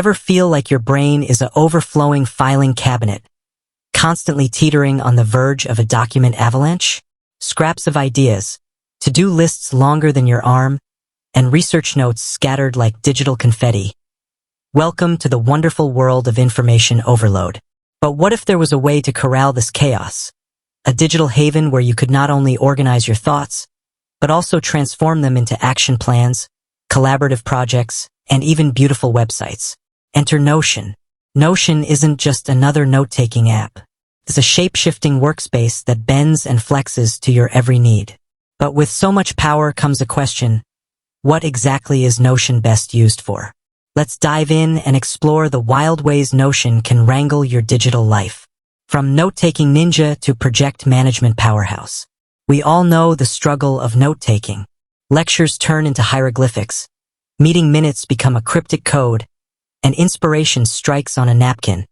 Ever feel like your brain is an overflowing filing cabinet, constantly teetering on the verge of a document avalanche? Scraps of ideas, to-do lists longer than your arm, and research notes scattered like digital confetti. Welcome to the wonderful world of information overload. But what if there was a way to corral this chaos? A digital haven where you could not only organize your thoughts, but also transform them into action plans, collaborative projects, and even beautiful websites. Enter Notion. Notion isn't just another note-taking app. It's a shape-shifting workspace that bends and flexes to your every need. But with so much power comes a question: what exactly is Notion best used for? Let's dive in and explore the wild ways Notion can wrangle your digital life. From note-taking ninja to project management powerhouse. We all know the struggle of note-taking. Lectures turn into hieroglyphics, meeting minutes become a cryptic code, and inspiration strikes on a napkin,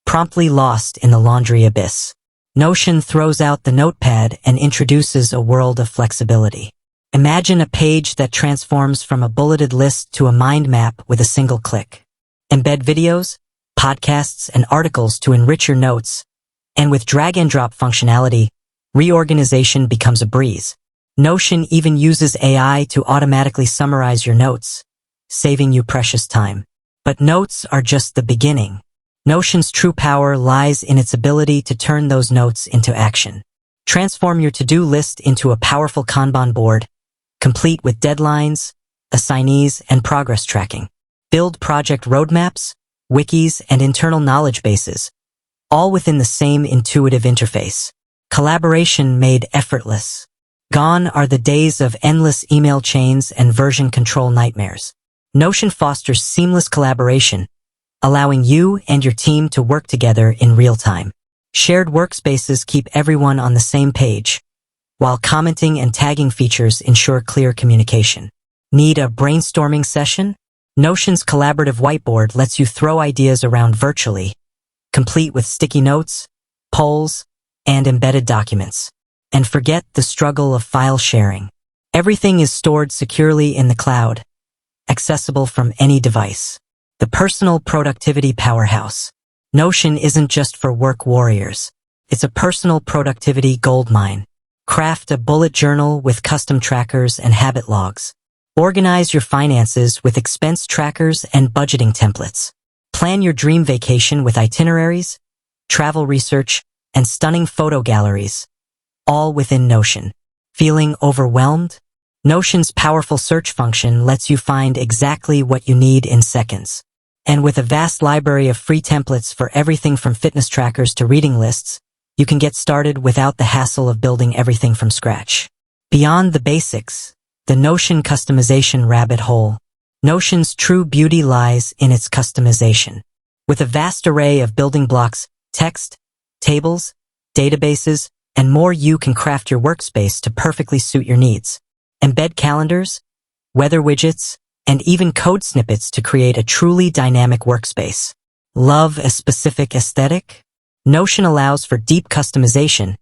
promptly lost in the laundry abyss. Notion throws out the notepad and introduces a world of flexibility. Imagine a page that transforms from a bulleted list to a mind map with a single click. Embed videos, podcasts, and articles to enrich your notes, and with drag-and-drop functionality, reorganization becomes a breeze. Notion even uses AI to automatically summarize your notes, saving you precious time. But notes are just the beginning. Notion's true power lies in its ability to turn those notes into action. Transform your to-do list into a powerful Kanban board, complete with deadlines, assignees, and progress tracking. Build project roadmaps, wikis, and internal knowledge bases, all within the same intuitive interface. Collaboration made effortless. Gone are the days of endless email chains and version control nightmares. Notion fosters seamless collaboration, allowing you and your team to work together in real time. Shared workspaces keep everyone on the same page, while commenting and tagging features ensure clear communication. Need a brainstorming session? Notion's collaborative whiteboard lets you throw ideas around virtually, complete with sticky notes, polls, and embedded documents. And forget the struggle of file sharing. Everything is stored securely in the cloud, accessible from any device. The personal productivity powerhouse. Notion isn't just for work warriors. It's a personal productivity goldmine. Craft a bullet journal with custom trackers and habit logs. Organize your finances with expense trackers and budgeting templates. Plan your dream vacation with itineraries, travel research, and stunning photo galleries, all within Notion. Feeling overwhelmed? Notion's powerful search function lets you find exactly what you need in seconds. And with a vast library of free templates for everything from fitness trackers to reading lists, you can get started without the hassle of building everything from scratch. Beyond the basics, the Notion customization rabbit hole. Notion's true beauty lies in its customization. With a vast array of building blocks, text, tables, databases, and more, you can craft your workspace to perfectly suit your needs. Embed calendars, weather widgets, and even code snippets to create a truly dynamic workspace. Love a specific aesthetic? Notion allows for deep customization,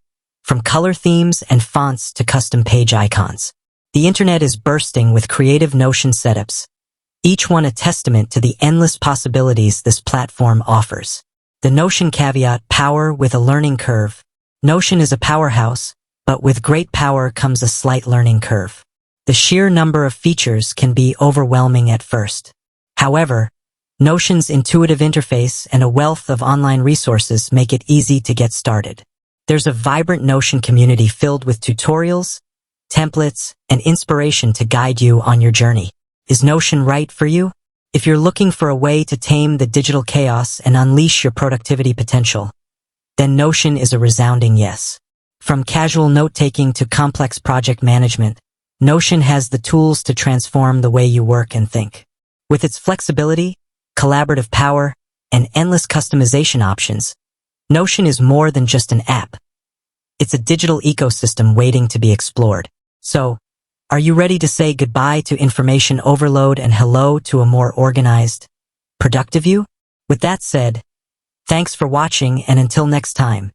from color themes and fonts to custom page icons. The internet is bursting with creative Notion setups, each one a testament to the endless possibilities this platform offers. The Notion caveat: power with a learning curve. Notion is a powerhouse, but with great power comes a slight learning curve. The sheer number of features can be overwhelming at first. However, Notion's intuitive interface and a wealth of online resources make it easy to get started. There's a vibrant Notion community filled with tutorials, templates, and inspiration to guide you on your journey. Is Notion right for you? If you're looking for a way to tame the digital chaos and unleash your productivity potential, then Notion is a resounding yes. From casual note-taking to complex project management, Notion has the tools to transform the way you work and think. With its flexibility, collaborative power, and endless customization options, Notion is more than just an app. It's a digital ecosystem waiting to be explored. So, are you ready to say goodbye to information overload and hello to a more organized, productive you? With that said, thanks for watching, and until next time.